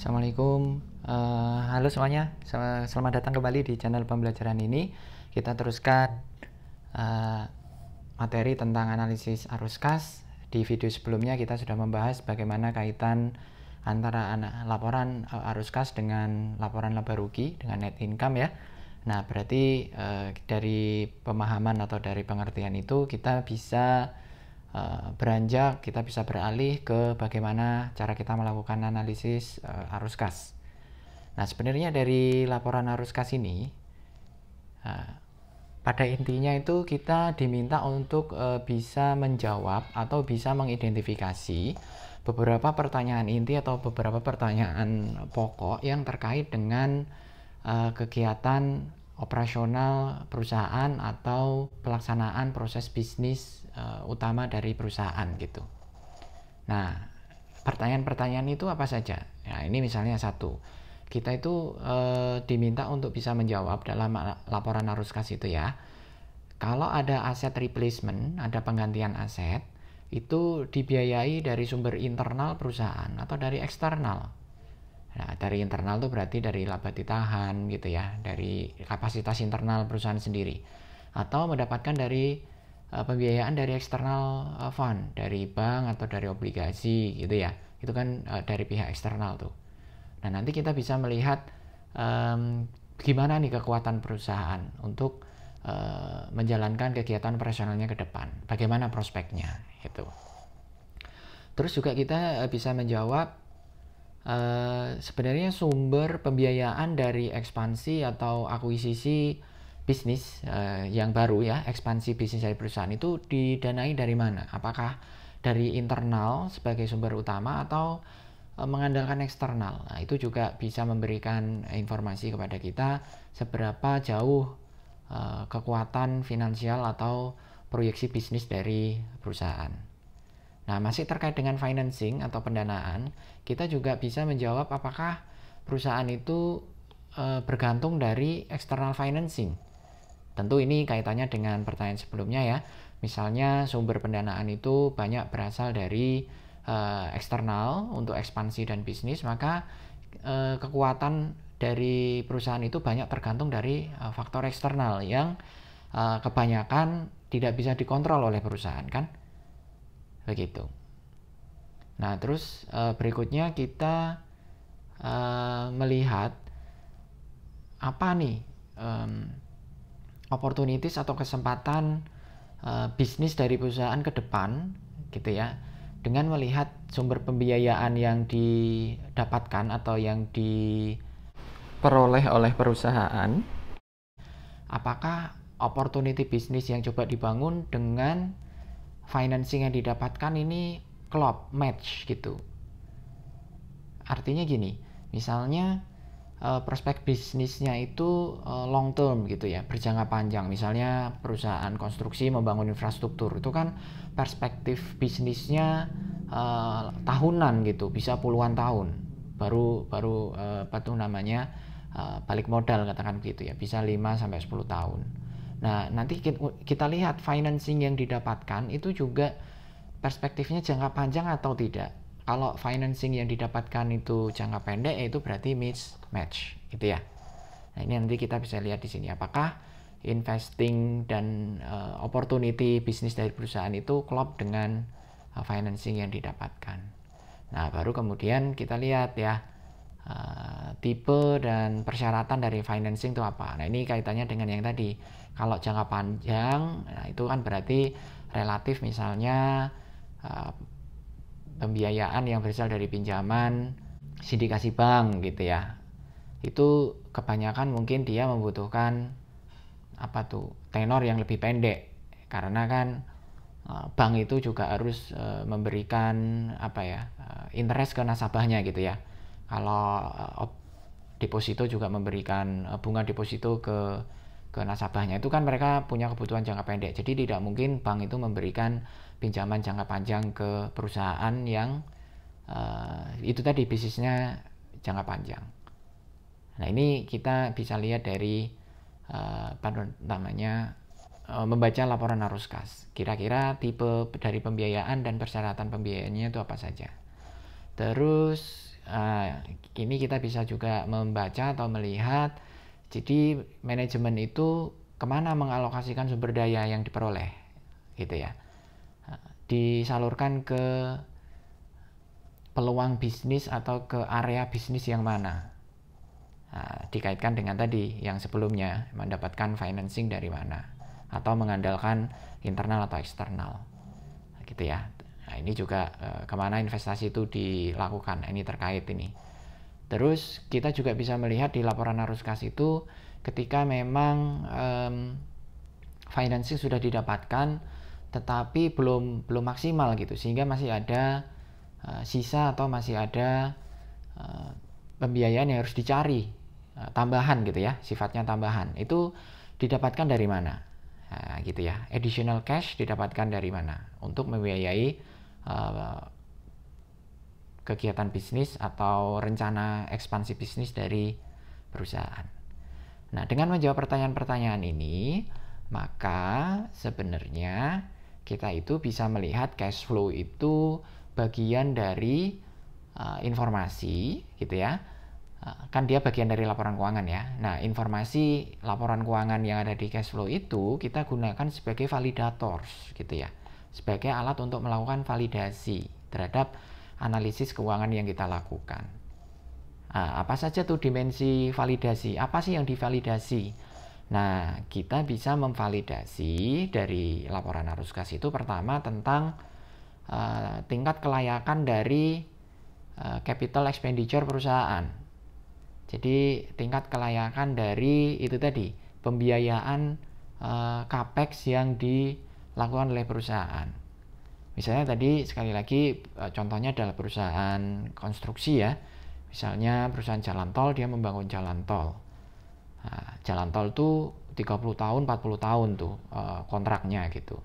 Assalamualaikum. Halo semuanya. Selamat datang kembali di channel pembelajaran ini. Kita teruskan materi tentang analisis arus kas. Di video sebelumnya kita sudah membahas bagaimana kaitan antara laporan arus kas dengan laporan laba rugi dengan net income ya. Nah, berarti dari pemahaman atau dari pengertian itu kita bisa beranjak, kita bisa beralih ke bagaimana cara kita melakukan analisis arus kas. Nah, sebenarnya dari laporan arus kas ini pada intinya itu kita diminta untuk bisa menjawab atau bisa mengidentifikasi beberapa pertanyaan inti atau beberapa pertanyaan pokok yang terkait dengan kegiatan operasional perusahaan atau pelaksanaan proses bisnis utama dari perusahaan gitu. Nah, pertanyaan-pertanyaan itu apa saja? Nah, ini misalnya satu, kita itu diminta untuk bisa menjawab dalam laporan arus kas itu ya. Kalau ada aset replacement, ada penggantian aset, itu dibiayai dari sumber internal perusahaan atau dari eksternal. Nah, dari internal itu berarti dari laba ditahan gitu ya, dari kapasitas internal perusahaan sendiri, atau mendapatkan dari pembiayaan dari eksternal fund, dari bank atau dari obligasi gitu ya. Itu kan dari pihak eksternal tuh. Nah, nanti kita bisa melihat gimana nih kekuatan perusahaan untuk menjalankan kegiatan operasionalnya ke depan. Bagaimana prospeknya gitu. Terus juga kita bisa menjawab sebenarnya sumber pembiayaan dari ekspansi atau akuisisi bisnis yang baru ya, ekspansi bisnis dari perusahaan itu didanai dari mana? Apakah dari internal sebagai sumber utama atau mengandalkan eksternal? Nah, itu juga bisa memberikan informasi kepada kita seberapa jauh kekuatan finansial atau proyeksi bisnis dari perusahaan. Nah, masih terkait dengan financing atau pendanaan, kita juga bisa menjawab apakah perusahaan itu bergantung dari external financing. Tentu ini kaitannya dengan pertanyaan sebelumnya ya. Misalnya sumber pendanaan itu banyak berasal dari eksternal untuk ekspansi dan bisnis, maka kekuatan dari perusahaan itu banyak tergantung dari faktor eksternal yang kebanyakan tidak bisa dikontrol oleh perusahaan kan. Begitu. Nah, terus berikutnya kita melihat apa nih opportunities atau kesempatan bisnis dari perusahaan ke depan gitu ya, dengan melihat sumber pembiayaan yang didapatkan atau yang diperoleh oleh perusahaan, apakah opportunity bisnis yang coba dibangun dengan financing yang didapatkan ini klop, match gitu. Artinya gini, misalnya prospek bisnisnya itu long term gitu ya, berjangka panjang. Misalnya perusahaan konstruksi membangun infrastruktur, itu kan perspektif bisnisnya tahunan gitu, bisa puluhan tahun. Baru apa tuh namanya balik modal katakan begitu ya, bisa 5-10 tahun. Nah, nanti kita lihat financing yang didapatkan itu juga perspektifnya jangka panjang atau tidak. Kalau financing yang didapatkan itu jangka pendek, itu berarti mismatch, gitu ya. Nah, ini nanti kita bisa lihat di sini apakah investing dan opportunity bisnis dari perusahaan itu klop dengan financing yang didapatkan. Nah, baru kemudian kita lihat ya tipe dan persyaratan dari financing itu apa. Nah, ini kaitannya dengan yang tadi. Kalau jangka panjang, nah itu kan berarti relatif misalnya pembiayaan yang berasal dari pinjaman sindikasi bank gitu ya. Itu kebanyakan mungkin dia membutuhkan apa tuh tenor yang lebih pendek, karena kan bank itu juga harus memberikan apa ya interest ke nasabahnya gitu ya. Kalau deposito juga memberikan bunga deposito ke nasabahnya, itu kan mereka punya kebutuhan jangka pendek, jadi tidak mungkin bank itu memberikan pinjaman jangka panjang ke perusahaan yang itu tadi bisnisnya jangka panjang. Nah, ini kita bisa lihat dari apa namanya membaca laporan arus kas, kira-kira tipe dari pembiayaan dan persyaratan pembiayaannya itu apa saja. Terus ini kita bisa juga membaca atau melihat, jadi manajemen itu kemana mengalokasikan sumber daya yang diperoleh, gitu ya. Disalurkan ke peluang bisnis atau ke area bisnis yang mana. Dikaitkan dengan tadi yang sebelumnya, mendapatkan financing dari mana, atau mengandalkan internal atau eksternal, gitu ya. Nah, ini juga kemana investasi itu dilakukan, ini terkait ini. Terus kita juga bisa melihat di laporan arus kas itu ketika memang financing sudah didapatkan tetapi belum maksimal gitu, sehingga masih ada sisa atau masih ada pembiayaan yang harus dicari tambahan gitu ya, sifatnya tambahan. Itu didapatkan dari mana? Nah, gitu ya. Additional cash didapatkan dari mana untuk membiayai kegiatan bisnis atau rencana ekspansi bisnis dari perusahaan. Nah, dengan menjawab pertanyaan-pertanyaan ini, maka sebenarnya kita itu bisa melihat cash flow itu bagian dari informasi gitu ya. Kan dia bagian dari laporan keuangan ya. Nah, informasi laporan keuangan yang ada di cash flow itu kita gunakan sebagai validator gitu ya. Sebagai alat untuk melakukan validasi terhadap analisis keuangan yang kita lakukan. Apa saja tuh dimensi validasi? Apa sih yang divalidasi? Nah, kita bisa memvalidasi dari laporan arus kas itu pertama tentang tingkat kelayakan dari capital expenditure perusahaan. Jadi tingkat kelayakan dari itu tadi, pembiayaan capex yang dilakukan oleh perusahaan. Misalnya tadi sekali lagi contohnya adalah perusahaan konstruksi ya. Misalnya perusahaan jalan tol, dia membangun jalan tol. Nah, jalan tol tuh 30 tahun, 40 tahun tuh kontraknya gitu.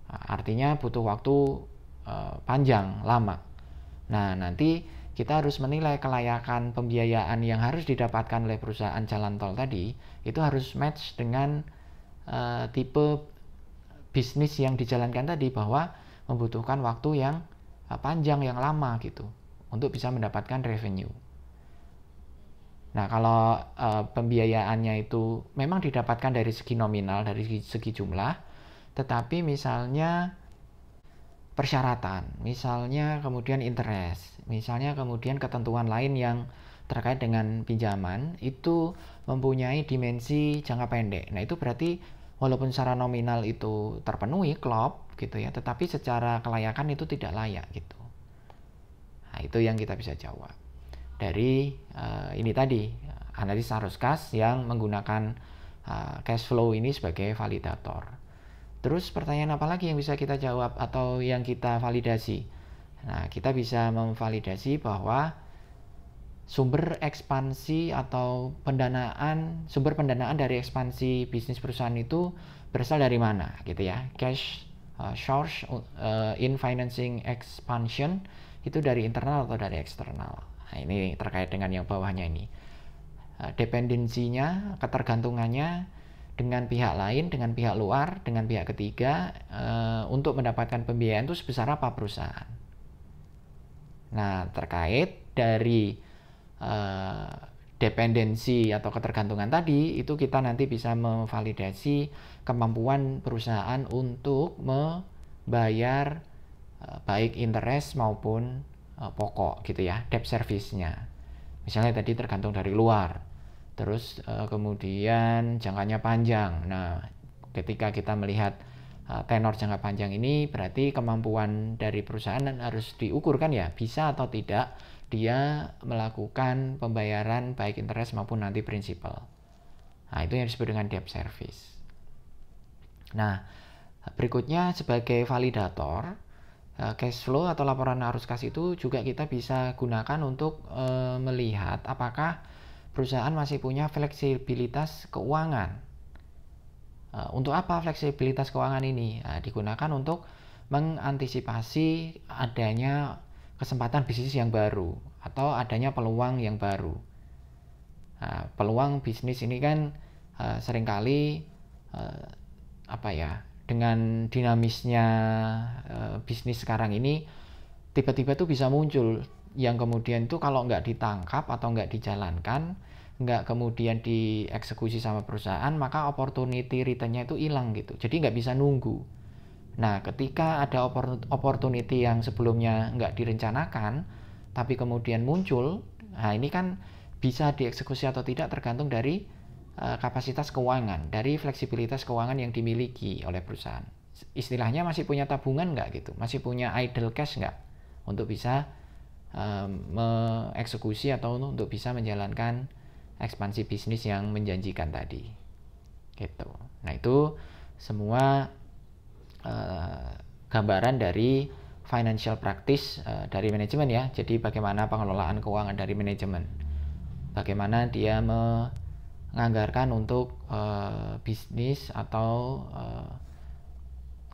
Artinya butuh waktu panjang, lama. Nah, nanti kita harus menilai kelayakan pembiayaan yang harus didapatkan oleh perusahaan jalan tol tadi, itu harus match dengan tipe bisnis yang dijalankan tadi, bahwa membutuhkan waktu yang panjang, yang lama gitu, untuk bisa mendapatkan revenue. Nah, kalau pembiayaannya itu memang didapatkan dari segi nominal, dari segi jumlah, tetapi misalnya persyaratan, misalnya kemudian interest, misalnya kemudian ketentuan lain yang terkait dengan pinjaman, itu mempunyai dimensi jangka pendek. Nah, itu berarti walaupun secara nominal itu terpenuhi, klop gitu ya, tetapi secara kelayakan itu tidak layak gitu. Nah, itu yang kita bisa jawab dari ini tadi, analis arus kas yang menggunakan cash flow ini sebagai validator. Terus pertanyaan apa lagi yang bisa kita jawab atau yang kita validasi? Nah, kita bisa memvalidasi bahwa sumber ekspansi atau sumber pendanaan dari ekspansi bisnis perusahaan itu berasal dari mana gitu ya. Cash source in financing expansion itu dari internal atau dari eksternal. Nah, ini terkait dengan yang bawahnya ini. Dependensinya, ketergantungannya dengan pihak lain, dengan pihak luar, dengan pihak ketiga untuk mendapatkan pembiayaan itu sebesar apa perusahaan. Nah, terkait dari dependensi atau ketergantungan tadi, itu kita nanti bisa memvalidasi kemampuan perusahaan untuk membayar baik interest maupun pokok gitu ya, debt service-nya. Misalnya tadi tergantung dari luar, terus kemudian jangkanya panjang. Nah, ketika kita melihat tenor jangka panjang ini, berarti kemampuan dari perusahaan harus diukur kan ya, bisa atau tidak dia melakukan pembayaran baik interest maupun nanti principal. Nah, itu yang disebut dengan debt service. Nah, berikutnya sebagai validator, cash flow atau laporan arus kas itu juga kita bisa gunakan untuk melihat apakah perusahaan masih punya fleksibilitas keuangan. Untuk apa fleksibilitas keuangan ini? Nah, digunakan untuk mengantisipasi adanya kesempatan bisnis yang baru atau adanya peluang yang baru. Nah, peluang bisnis ini kan seringkali dengan dinamisnya bisnis sekarang ini tiba-tiba tuh bisa muncul yang kemudian itu kalau nggak ditangkap atau nggak dijalankan, nggak kemudian dieksekusi sama perusahaan, maka opportunity return-nya itu hilang gitu. Jadi nggak bisa nunggu. Nah, ketika ada opportunity yang sebelumnya nggak direncanakan, tapi kemudian muncul, nah ini kan bisa dieksekusi atau tidak tergantung dari kapasitas keuangan, dari fleksibilitas keuangan yang dimiliki oleh perusahaan. Istilahnya masih punya tabungan nggak gitu, masih punya idle cash nggak untuk bisa mengeksekusi atau untuk bisa menjalankan ekspansi bisnis yang menjanjikan tadi. Gitu. Nah itu semua gambaran dari financial practice dari manajemen ya. Jadi bagaimana pengelolaan keuangan dari manajemen, bagaimana dia menganggarkan untuk bisnis atau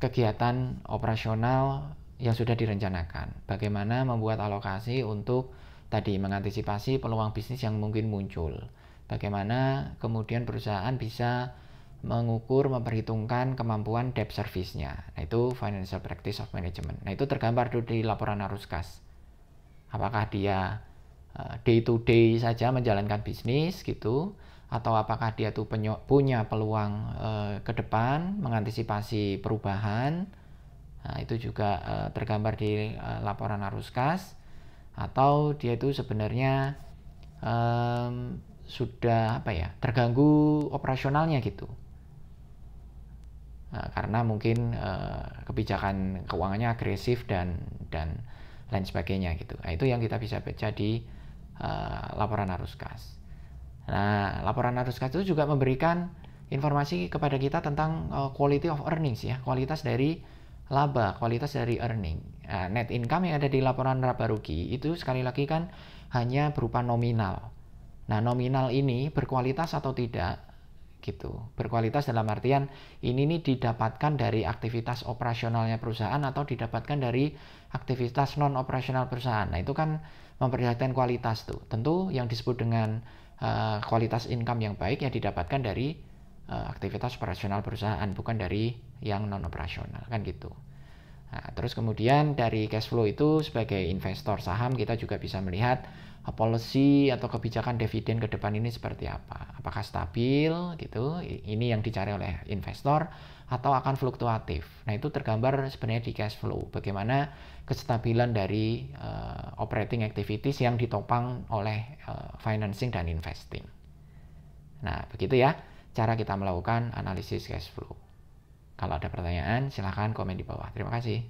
kegiatan operasional yang sudah direncanakan, bagaimana membuat alokasi untuk tadi mengantisipasi peluang bisnis yang mungkin muncul, bagaimana kemudian perusahaan bisa mengukur, memperhitungkan kemampuan debt service-nya. Nah, itu financial practice of management. Nah, itu tergambar di laporan arus kas. Apakah dia day to day saja menjalankan bisnis gitu, atau apakah dia tuh punya peluang ke depan mengantisipasi perubahan. Nah, itu juga tergambar di laporan arus kas, atau dia itu sebenarnya sudah terganggu operasionalnya gitu. Karena mungkin kebijakan keuangannya agresif dan lain sebagainya gitu. Nah, itu yang kita bisa baca di laporan arus kas. Nah, laporan arus kas itu juga memberikan informasi kepada kita tentang quality of earnings ya, kualitas dari laba, kualitas dari earning. Nah, net income yang ada di laporan laba rugi itu sekali lagi kan hanya berupa nominal. Nah, nominal ini berkualitas atau tidak gitu. Berkualitas dalam artian ini nih didapatkan dari aktivitas operasionalnya perusahaan atau didapatkan dari aktivitas non operasional perusahaan. Nah, itu kan memperlihatkan kualitas tuh. Tentu yang disebut dengan kualitas income yang baik yang didapatkan dari aktivitas operasional perusahaan, bukan dari yang non operasional kan gitu. Nah, terus kemudian dari cash flow itu sebagai investor saham kita juga bisa melihat policy atau kebijakan dividen ke depan ini seperti apa. Apakah stabil gitu, ini yang dicari oleh investor, atau akan fluktuatif. Nah, itu tergambar sebenarnya di cash flow. Bagaimana kestabilan dari operating activities yang ditopang oleh financing dan investing. Nah, begitu ya cara kita melakukan analisis cash flow. Kalau ada pertanyaan, silahkan komen di bawah. Terima kasih.